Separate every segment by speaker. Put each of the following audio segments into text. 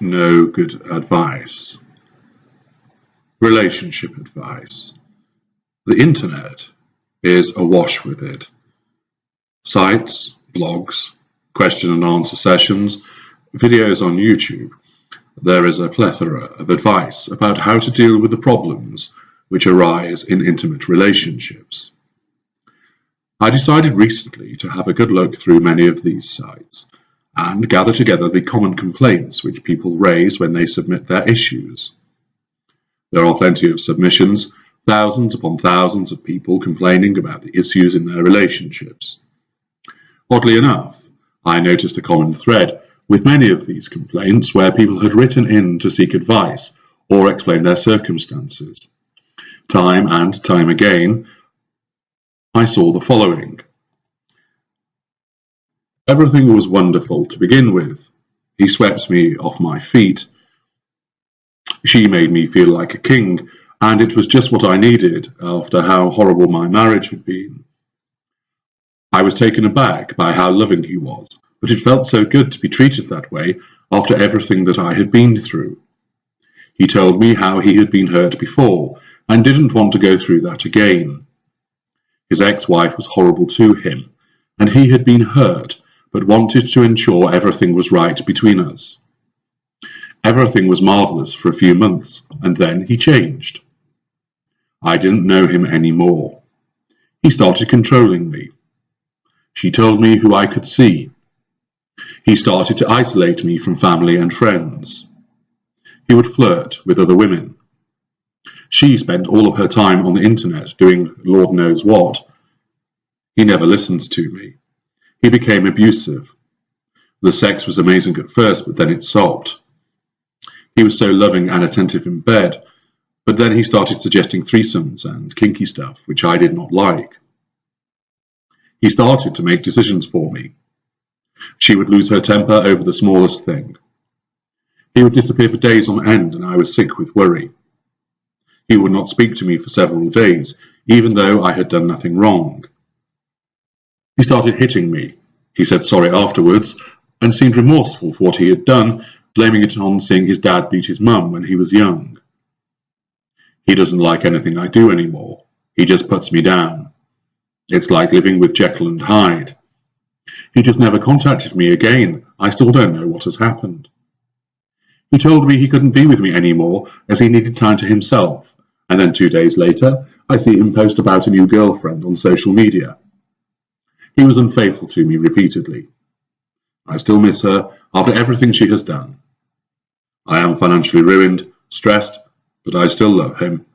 Speaker 1: no good advice. Relationship advice. The internet is awash with it. Sites, blogs, question and answer sessions, videos on YouTube. There is a plethora of advice about how to deal with the problems which arise in intimate relationships. I decided recently to have a good look through many of these sites and gather together the common complaints which people raise when they submit their issues. There are plenty of submissions, thousands upon thousands of people complaining about the issues in their relationships. Oddly enough, I noticed a common thread with many of these complaints where people had written in to seek advice or explain their circumstances. Time and time again, I saw the following. Everything was wonderful to begin with. He swept me off my feet. She made me feel like a king, and it was just what I needed after how horrible my marriage had been. I was taken aback by how loving he was, but it felt so good to be treated that way after everything that I had been through. He told me how he had been hurt before and didn't want to go through that again. His ex-wife was horrible to him, and he had been hurt but wanted to ensure everything was right between us. Everything was marvellous for a few months, and then he changed. I didn't know him anymore. He started controlling me. She told me who I could see. He started to isolate me from family and friends. He would flirt with other women. She spent all of her time on the internet doing Lord knows what. He never listened to me. He became abusive. The sex was amazing at first, but then it stopped. He was so loving and attentive in bed, but then he started suggesting threesomes and kinky stuff, which I did not like. He started to make decisions for me. She would lose her temper over the smallest thing. He would disappear for days on end, and I was sick with worry. He would not speak to me for several days, even though I had done nothing wrong. He started hitting me. He said sorry afterwards, and seemed remorseful for what he had done, blaming it on seeing his dad beat his mum when he was young. He doesn't like anything I do anymore. He just puts me down. It's like living with Jekyll and Hyde. He just never contacted me again. I still don't know what has happened. He told me he couldn't be with me anymore as he needed time to himself, and then 2 days later I see him post about a new girlfriend on social media. He was unfaithful to me repeatedly. I still miss her after everything she has done. I am financially ruined, stressed, but I still love him.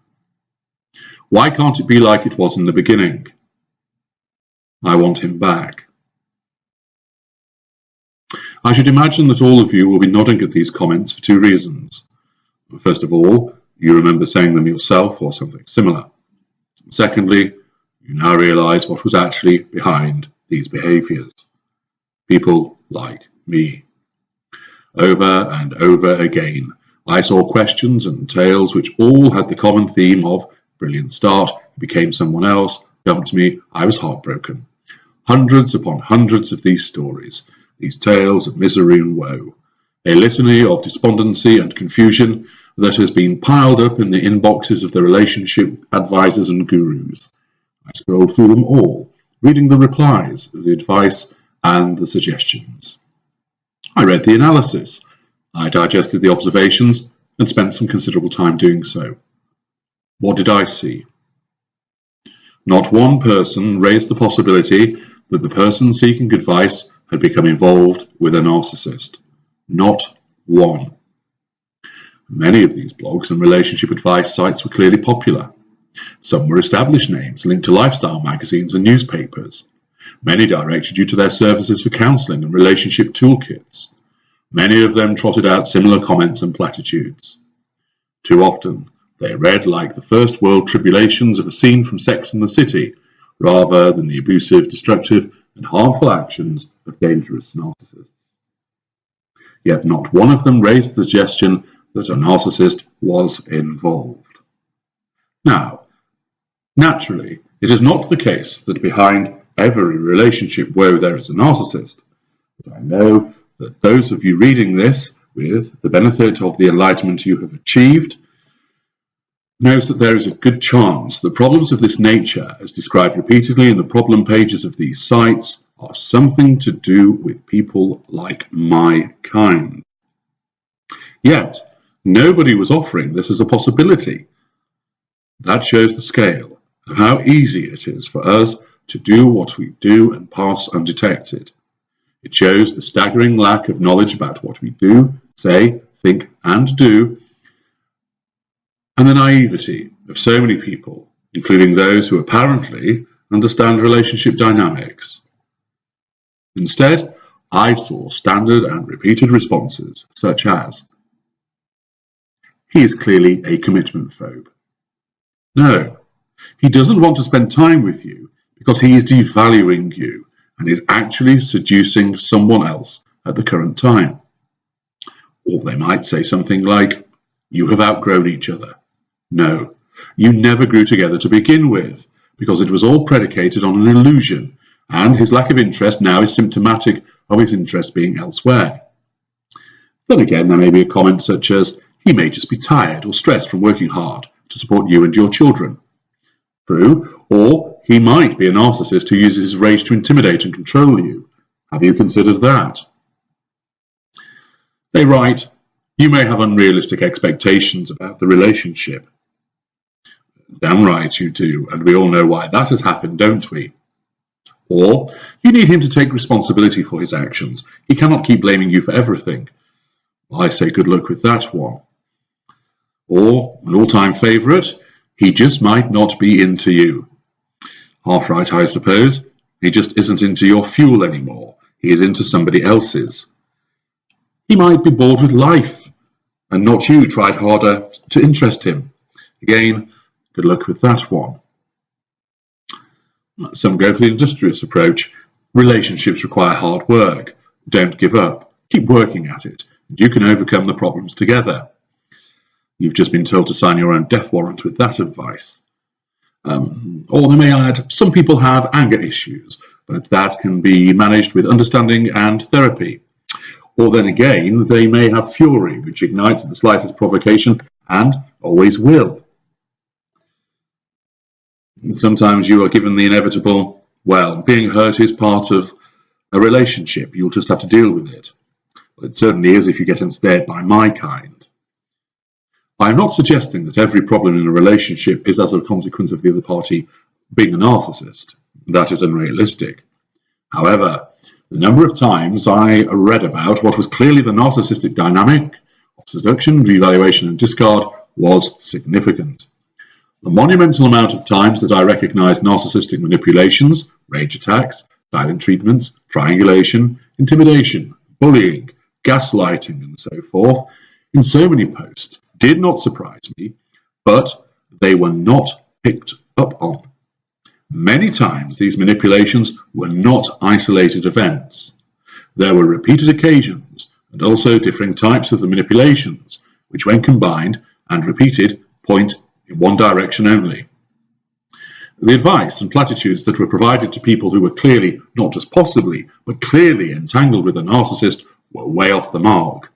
Speaker 1: Why can't it be like it was in the beginning? I want him back. I should imagine that all of you will be nodding at these comments for two reasons. First of all, you remember saying them yourself or something similar. Secondly, you now realise what was actually behind these behaviours. People like me. Over and over again, I saw questions and tales which all had the common theme of brilliant start, became someone else, dumped me, I was heartbroken. Hundreds upon hundreds of these stories, these tales of misery and woe, a litany of despondency and confusion that has been piled up in the inboxes of the relationship advisors and gurus. I scrolled through them all, reading the replies, the advice, and the suggestions. I read the analysis. I digested the observations and spent some considerable time doing so. What did I see? Not one person raised the possibility that the person seeking advice had become involved with a narcissist. Not one. Many of these blogs and relationship advice sites were clearly popular. Some were established names linked to lifestyle magazines and newspapers. Many directed you to their services for counselling and relationship toolkits. Many of them trotted out similar comments and platitudes. Too often, they read like the first world tribulations of a scene from Sex and the City, rather than the abusive, destructive, and harmful actions of dangerous narcissists. Yet not one of them raised the suggestion that a narcissist was involved. Now, naturally, it is not the case that behind every relationship woe there is a narcissist, but I know that those of you reading this with the benefit of the enlightenment you have achieved, knows that there is a good chance that problems of this nature, as described repeatedly in the problem pages of these sites, are something to do with people like my kind. Yet, nobody was offering this as a possibility. That shows the scale of how easy it is for us to do what we do and pass undetected. It shows the staggering lack of knowledge about what we do, say, think, and do, and the naivety of so many people, including those who apparently understand relationship dynamics. Instead, I saw standard and repeated responses, such as, "He is clearly a commitment phobe." No, he doesn't want to spend time with you because he is devaluing you and is actually seducing someone else at the current time. Or they might say something like, "You have outgrown each other." No, you never grew together to begin with, because it was all predicated on an illusion, and his lack of interest now is symptomatic of his interest being elsewhere. Then again, there may be a comment such as, "He may just be tired or stressed from working hard to support you and your children." True, or he might be a narcissist who uses his rage to intimidate and control you. Have you considered that? They write, "You may have unrealistic expectations about the relationship." Damn right you do, and we all know why that has happened, don't we? Or, "You need him to take responsibility for his actions. He cannot keep blaming you for everything." I say good luck with that one. Or, an all-time favourite, "He just might not be into you." Half right, I suppose. He just isn't into your fuel anymore. He is into somebody else's. He might be bored with life, and not you tried harder to interest him. Again, good luck with that one. Some go for the industrious approach. Relationships require hard work. Don't give up. Keep working at it, and you can overcome the problems together. You've just been told to sign your own death warrant with that advice. Or they may add, some people have anger issues, but that can be managed with understanding and therapy. Or then again, they may have fury, which ignites at the slightest provocation and always will. Sometimes you are given the inevitable, well, being hurt is part of a relationship, you'll just have to deal with it. Well, it certainly is if you get ensnared by my kind. I'm not suggesting that every problem in a relationship is as a consequence of the other party being a narcissist. That is unrealistic. However, the number of times I read about what was clearly the narcissistic dynamic of seduction, devaluation, and discard was significant. The monumental amount of times that I recognized narcissistic manipulations, rage attacks, silent treatments, triangulation, intimidation, bullying, gaslighting, and so forth, in so many posts, did not surprise me, but they were not picked up on. Many times these manipulations were not isolated events. There were repeated occasions, and also differing types of the manipulations, which when combined and repeated point in one direction only. The advice and platitudes that were provided to people who were clearly, not just possibly, but clearly entangled with a narcissist were way off the mark.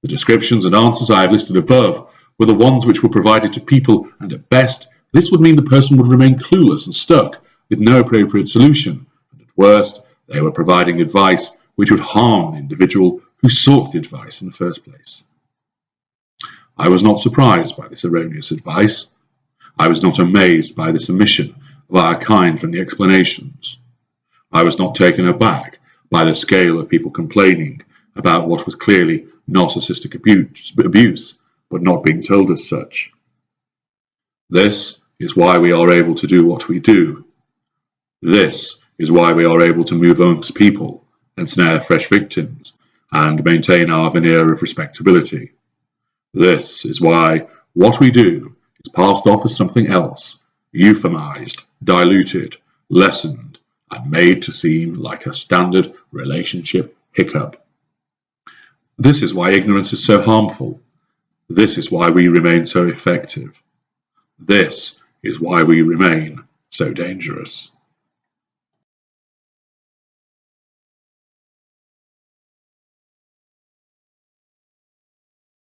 Speaker 1: The descriptions and answers I have listed above were the ones which were provided to people, and at best, this would mean the person would remain clueless and stuck with no appropriate solution, and at worst, they were providing advice which would harm the individual who sought the advice in the first place. I was not surprised by this erroneous advice. I was not amazed by this omission of our kind from the explanations. I was not taken aback by the scale of people complaining about what was clearly narcissistic abuse, but not being told as such. This is why we are able to do what we do. This is why we are able to move amongst people, ensnare fresh victims, and maintain our veneer of respectability. This is why what we do is passed off as something else, euphemized, diluted, lessened, and made to seem like a standard relationship hiccup. This is why ignorance is so harmful. This is why we remain so effective. This is why we remain so dangerous.